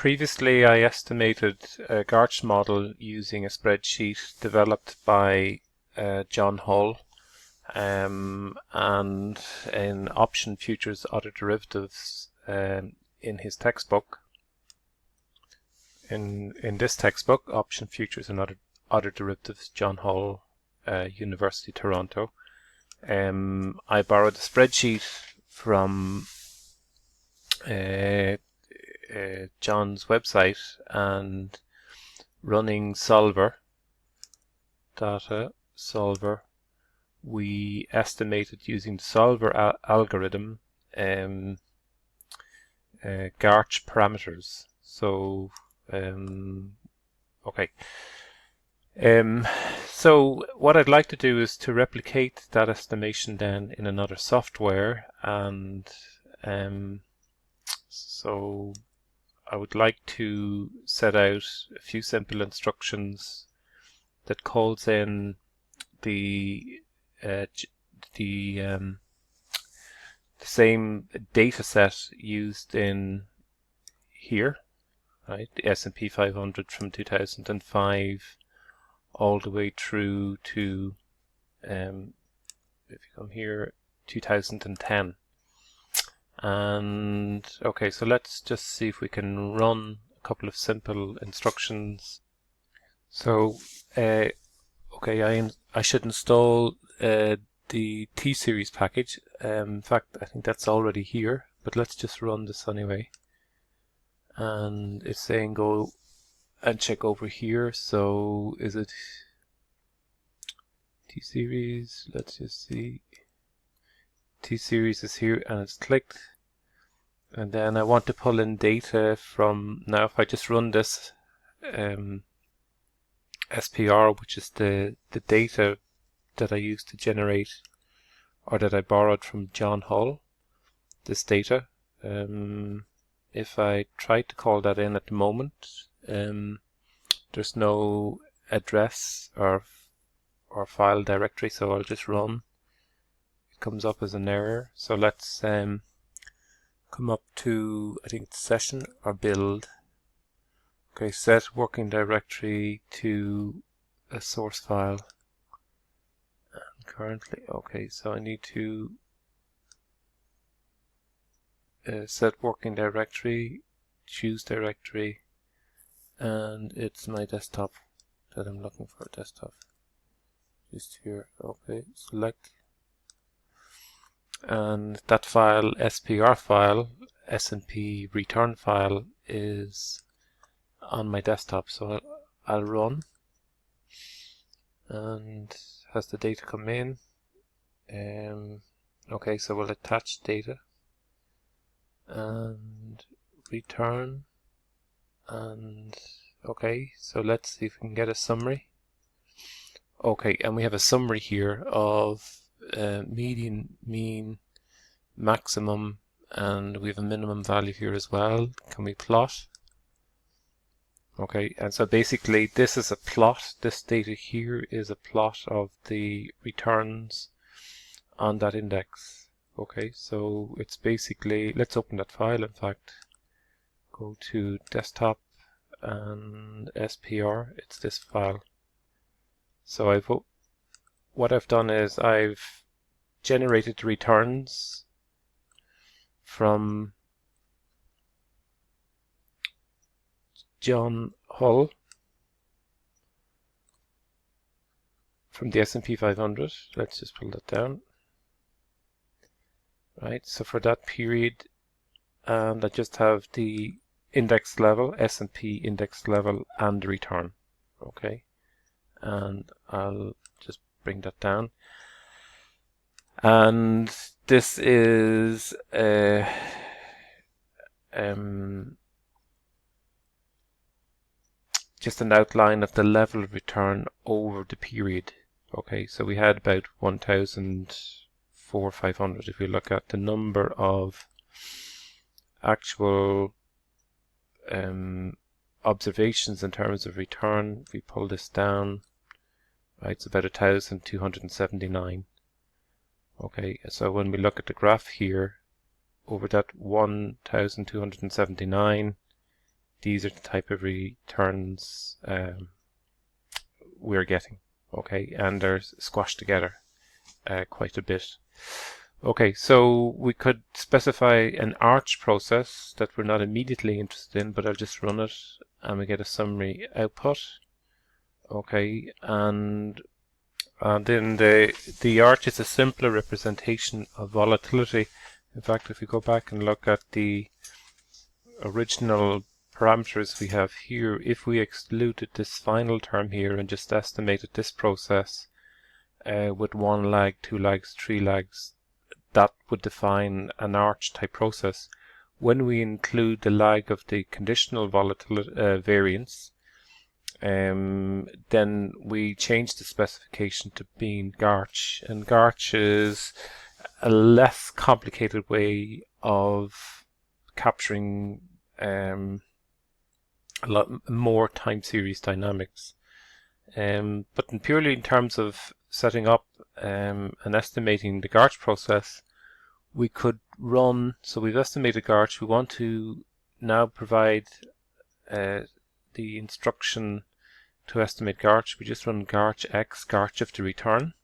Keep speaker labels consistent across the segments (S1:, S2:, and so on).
S1: Previously, I estimated a Garch model using a spreadsheet developed by John Hull and in option futures other derivatives in his textbook. In this textbook, Option Futures and Other Derivatives, John Hull, University Toronto. I borrowed a spreadsheet from John's website and running data solver, we estimated using the solver algorithm Garch parameters. So so what I'd like to do is to replicate that estimation then in another software, and so I would like to set out a few simple instructions that calls in the same data set used in here, right? The S&P 500 from 2005 all the way through to if you come here, 2010. And okay, so let's just see if we can run a couple of simple instructions. So okay, I should install the T-series package. In fact, I think that's already here, but let's just run this anyway. And it's saying go and check over here. So is it T-series? Let's just see. T-series is here and it's clicked. And then I want to pull in data from, now if I just run this SPR, which is the data that I used to generate, or that I borrowed from John Hull, this data. If I try to call that in at the moment, there's no address or file directory, so I'll just run. It comes up as an error. So let's come up to, I think it's session or build. Okay, set working directory to a source file. And currently, okay, so I need to set working directory, choose directory, and it's my desktop that I'm looking for. Desktop, just here. Okay, select, and that file, SPR file, S&P return file, is on my desktop. So I'll run, and has the data come in? Okay, so we'll attach data and return, and okay, so let's see if we can get a summary. Okay, and we have a summary here of median, mean, maximum, and we have a minimum value here as well. Can we plot? Okay, and so basically this is a plot. This data here is a plot of the returns on that index. Okay, so it's basically, let's open that file. In fact, go to desktop and SPR, it's this file. So what I've done is I've generated the returns from John Hull from the S&P 500. Let's just pull that down. Right, so for that period, and I just have the index level, S&P index level, and the return. Okay, and I'll just bring that down. And this is just an outline of the level of return over the period. Okay, so we had about 1,500. If we look at the number of actual observations in terms of return, if we pull this down, right, it's about 1,279. Okay, so when we look at the graph here, over that 1,279, these are the type of returns we're getting. Okay, and they're squashed together quite a bit. Okay, so we could specify an arch process that we're not immediately interested in, but I'll just run it and we get a summary output. Okay, and then the arch is a simpler representation of volatility. In fact, if we go back and look at the original parameters we have here, if we excluded this final term here and just estimated this process with 1 lag, 2 lags, 3 lags, that would define an arch type process. When we include the lag of the conditional volatility variance, then we change the specification to being Garch, and Garch is a less complicated way of capturing a lot more time series dynamics. But purely in terms of setting up and estimating the Garch process, we could run, so we've estimated Garch, we want to now provide the instruction to estimate Garch. We just run Garch x, Garch of the return,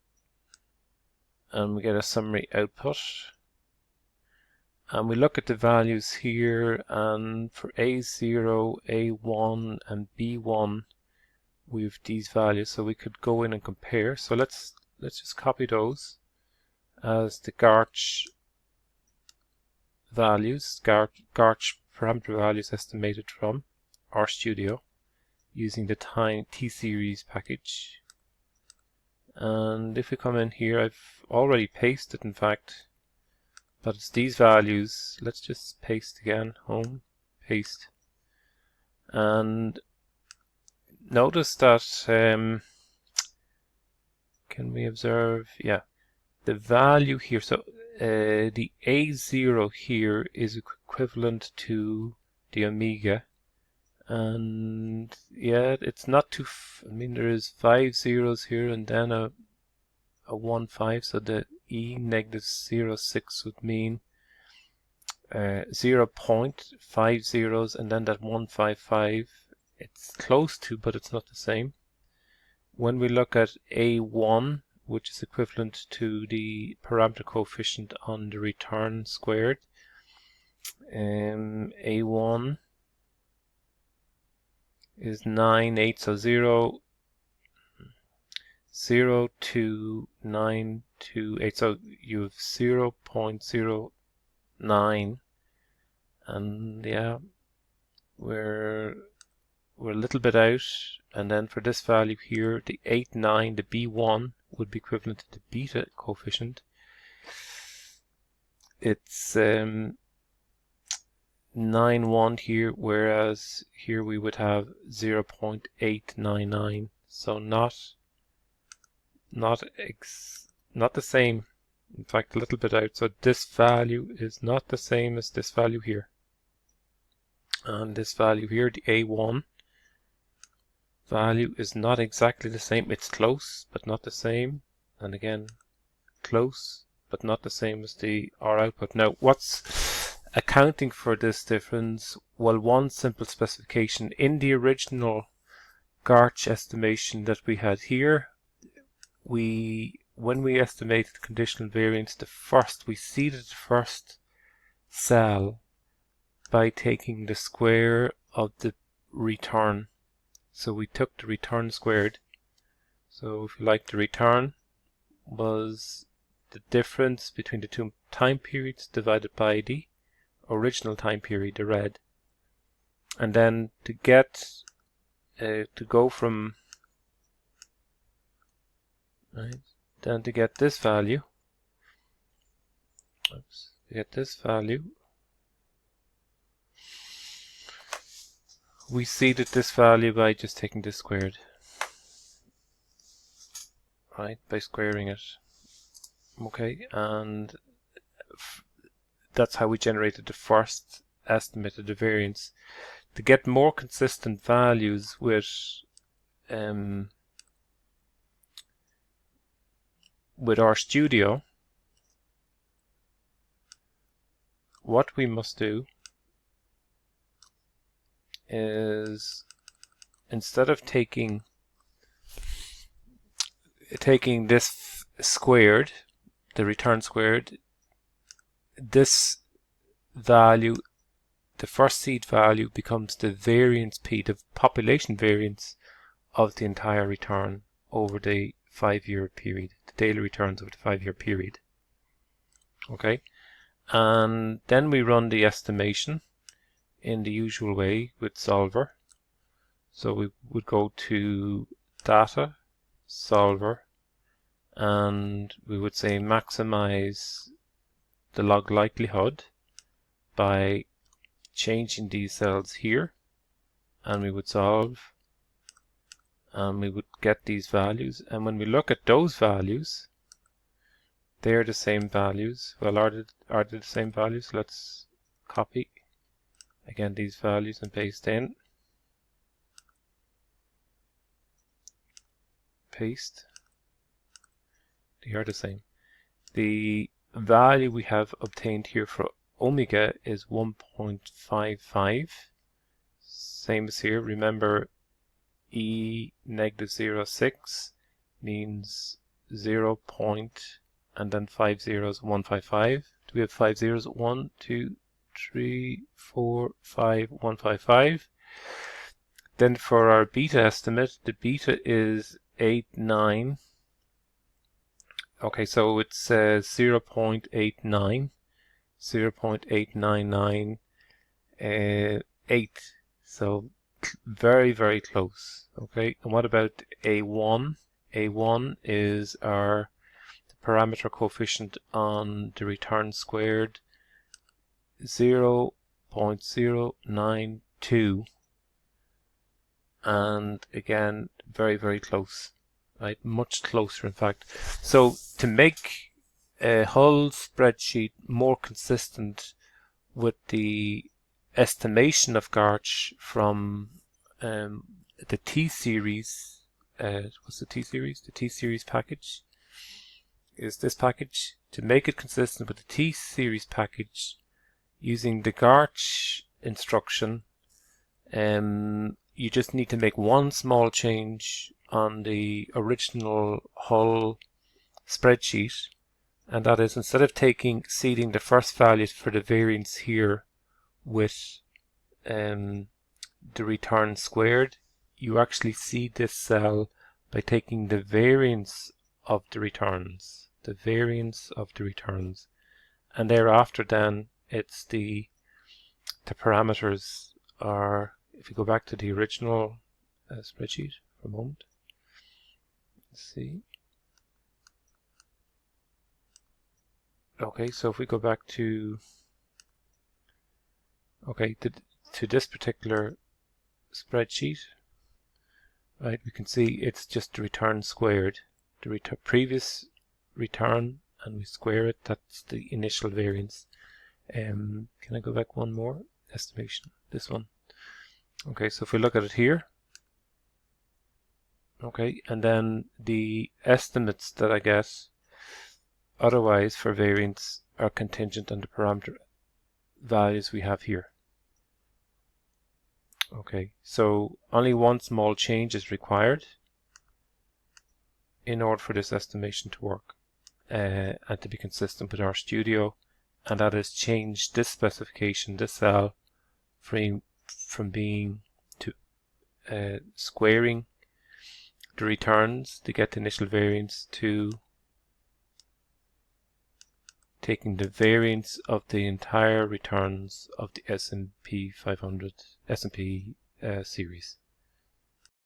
S1: and we get a summary output. And we look at the values here, and for A0, A1, and B1, we have these values, so we could go in and compare. So let's just copy those as the Garch values, Garch parameter values estimated from Rstudio using the T-series package. And if we come in here, I've already pasted, in fact, but it's these values. Let's just paste again, home, paste. And notice that, can we observe, yeah, the value here, so the A0 here is equivalent to the omega, and yeah, it's not too, I mean, there is 5 zeros here and then a 1 5, so the E negative 0.6 would mean 0.5 zeros, and then that 155, it's close to, but it's not the same. When we look at A1, which is equivalent to the parameter coefficient on the return squared, A1 is 9, 8, so 0, 0 to 9 to 8, so you have 0.09, and yeah, we're a little bit out. And then for this value here, the 8, 9, the B1 would be equivalent to the beta coefficient. It's 9, 1 here, whereas here we would have 0.899. So not the same. In fact, a little bit out. So this value is not the same as this value here. And this value here, the A1 value, is not exactly the same. It's close, but not the same. And again, close, but not the same as the R output. Now, what's accounting for this difference? Well, one simple specification. In the original Garch estimation that we had here, when we estimated conditional variance, we seeded the first cell by taking the square of the return. So we took the return squared. So if you like, the return was the difference between the two time periods divided by the original time period, the red. And then to get to go from then to get this value, we seeded this value by just taking this squared, right, by squaring it. Okay, and that's how we generated the first estimate of the variance. To get more consistent values with Rstudio, what we must do is instead of taking this squared, the return squared, this value, the first seed value, becomes the variance P, the population variance of the entire return over the 5-year period, the daily returns over the 5-year period. Okay, and then we run the estimation in the usual way with solver. So we would go to data, solver, and we would say maximize the log likelihood by changing these cells here, and we would solve, and we would get these values. And when we look at those values, they're the same values. Well, are they the same values? Let's copy again these values and paste in. Paste. They are the same. The value we have obtained here for omega is 1.55. Same as here. Remember, E -0.6 means 0 point and then 5 zeros, 155. Do we have 5 zeros? 1, 2, 3, 4, 5, 155. Then for our beta estimate, the beta is 89. Okay, so it says 0.89, 0.899, so very, very close. Okay, and what about A1? A1 is our parameter coefficient on the return squared, 0.092, and again, very, very close. Right, much closer in fact. So to make a whole spreadsheet more consistent with the estimation of Garch from the T-series, what's the T-series? The T-series package is this package. To make it consistent with the T-series package, using the Garch instruction, you just need to make one small change on the original whole spreadsheet, and that is, instead of seeding the first values for the variance here with the return squared, you actually seed this cell by taking the variance of the returns, and thereafter then it's the parameters are, if you go back to the original spreadsheet for a moment, let's see. Okay, so if we go back to this particular spreadsheet, right, we can see it's just the return squared, the previous return, and we square it. That's the initial variance. Can I go back one more? Estimation, this one. Okay, so if we look at it here, okay, and then the estimates that I get otherwise for variance are contingent on the parameter values we have here. Okay, so only one small change is required in order for this estimation to work and to be consistent with Rstudio, and that is change this specification, this cell, from being to squaring the returns to get the initial variance to taking the variance of the entire returns of the S&P 500 series.